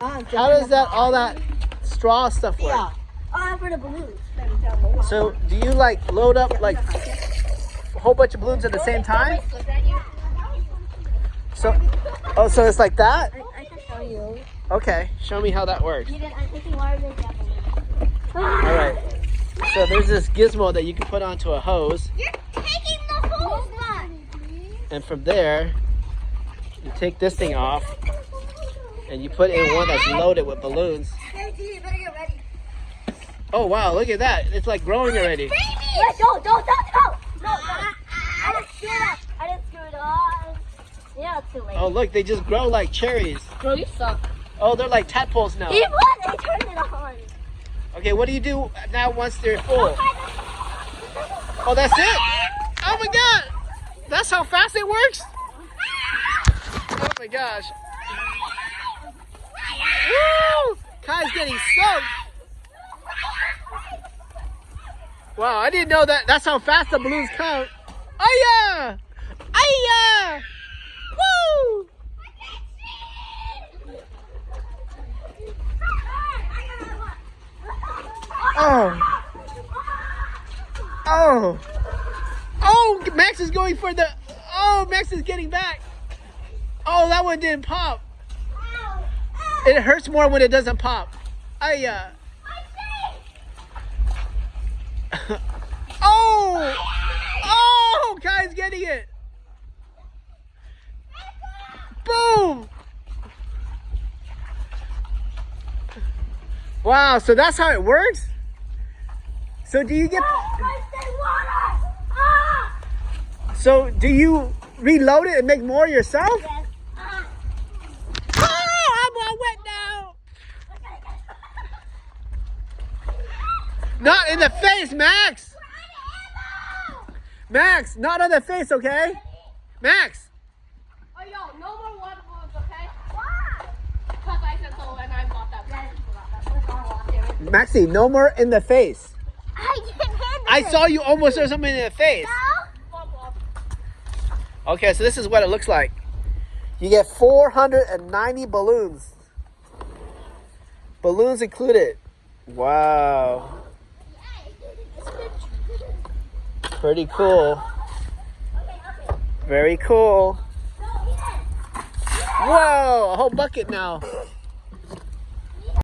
How does all that straw stuff work? Yeah. For the balloons. So do you like load up like a whole bunch of balloons at the same time? So, so it's like that? I can show you. Okay, show me how that works. I'm taking water. All right. So there's this gizmo that you can put onto a hose. You're taking the hose one. And from there, you take this thing off and you put in one that's loaded with balloons. You better get ready. Oh wow, look at that. It's like growing already. Wait, don't. No. I didn't screw it up. Yeah, it's too late. Oh look, they just grow like cherries. Bro, you suck. Oh, they're like tadpoles now. He turned it on. Okay, what do you do now once they're full? Oh, that's it? Oh my god! That's how fast it works? Oh my gosh. Woo! Kai's getting soaked. Wow, I didn't know that. That's how fast the balloons count. Oh yeah! Woo! Oh, Max is going for the, Max is getting back. Oh, that one didn't pop. It hurts more when it doesn't pop. Oh, Kai's getting it. Boom. Wow, so that's how it works? So do you get... So do you reload it and make more yourself? Yes. I'm all wet now. Not in the face, Max. Max, not on the face, okay? Max. Oh, yo, no more water balloons, okay? Why? Because I said so and I bought that. Maxie, no more in the face. I didn't handle I saw you almost throw something in the face. Okay, so this is what it looks like. You get 490 balloons. Balloons included. Wow. Pretty cool. Very cool. Whoa, a whole bucket now.